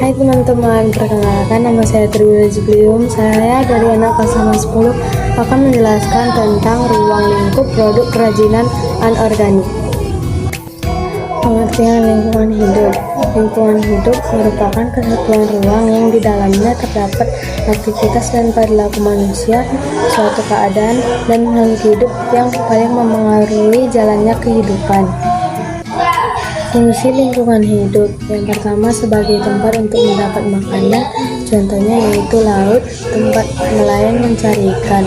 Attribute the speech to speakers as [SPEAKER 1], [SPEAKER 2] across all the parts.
[SPEAKER 1] Hai teman-teman, perkenalkan nama saya Triwila Jiblium. Saya dari anak kelas 10 akan menjelaskan tentang ruang lingkup produk kerajinan anorganik. Pengertian lingkungan hidup. Lingkungan hidup merupakan kesatuan ruang yang di dalamnya terdapat aktivitas dan perilaku manusia, suatu keadaan, dan makhluk hidup yang paling memengaruhi jalannya kehidupan. Fungsi lingkungan hidup yang pertama sebagai tempat untuk mendapat makanan, contohnya yaitu laut, tempat nelayan mencari ikan.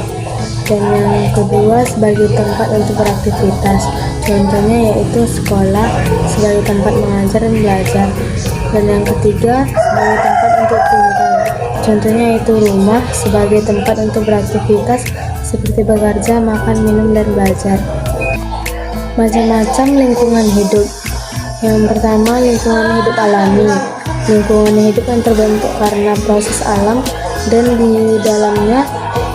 [SPEAKER 1] Dan yang kedua sebagai tempat untuk beraktivitas, contohnya yaitu sekolah sebagai tempat mengajar dan belajar. Dan yang ketiga sebagai tempat untuk tinggal, contohnya yaitu rumah sebagai tempat untuk beraktivitas seperti bekerja, makan, minum, dan belajar. Macam-macam lingkungan hidup. Yang pertama, lingkungan hidup alami. Lingkungan hidup yang terbentuk karena proses alam dan di dalamnya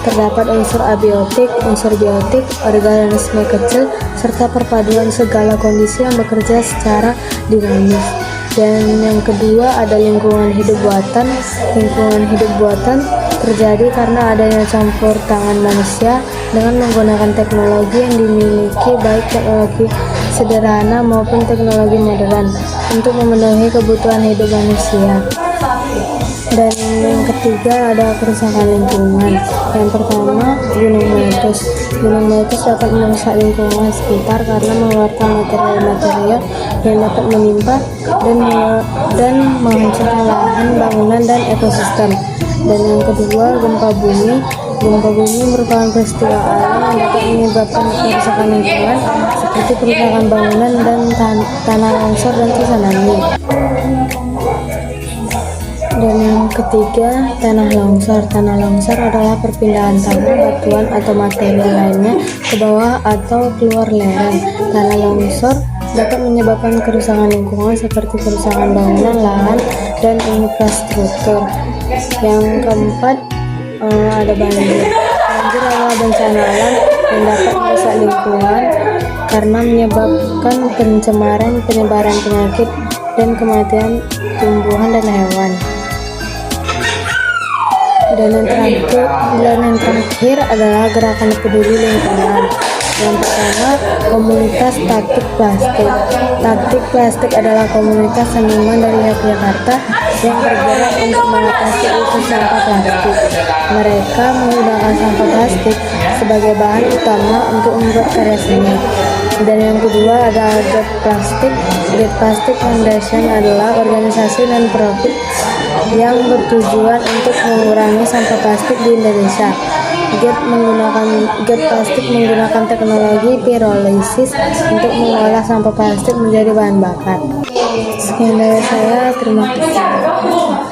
[SPEAKER 1] terdapat unsur abiotik, unsur biotik, organisme kecil, serta perpaduan segala kondisi yang bekerja secara dinamis. Dan yang kedua ada lingkungan hidup buatan. Lingkungan hidup buatan terjadi karena adanya campur tangan manusia dengan menggunakan teknologi yang dimiliki, baik teknologi sederhana maupun teknologi modern, untuk memenuhi kebutuhan hidup manusia. Dan yang ketiga ada kerusakan lingkungan. Yang pertama, gunung meletus. Gunung meletus dapat merusak lingkungan sekitar karena mengeluarkan material-material yang dapat menimpa dan menghancurkan lahan, bangunan, dan ekosistem. Dan yang kedua, gempa bumi. Gempa bumi merupakan peristiwa alam yang dapat menyebabkan kerusakan lingkungan seperti kerusakan bangunan dan tanah longsor dan tsunami. Dan yang ketiga, tanah longsor. Tanah longsor adalah perpindahan tanah, batuan, atau material lainnya ke bawah atau keluar lereng. Tanah longsor dapat menyebabkan kerusakan lingkungan seperti kerusakan bangunan, lahan, dan infrastruktur. Yang keempat, ada banjir. Banjir adalah bencana alam yang dapat merusak lingkungan karena menyebabkan pencemaran, penyebaran penyakit, dan kematian tumbuhan dan hewan. Dan yang terakhir adalah gerakan peduli lingkungan. Yang pertama, komunitas taktik plastik. Taktik plastik adalah komunitas seniman dari Yogyakarta yang bergerak untuk mengatasi isu sampah plastik. Mereka menggunakan sampah plastik sebagai bahan utama untuk membuat karya seni. Dan yang kedua ada Get Plastic. Get Plastic Foundation adalah organisasi non-profit yang bertujuan untuk mengurangi sampah plastik di Indonesia. Get Plastic menggunakan teknologi pirolisis untuk mengolah sampah plastik menjadi bahan bakar. Sekian dari saya, terima kasih.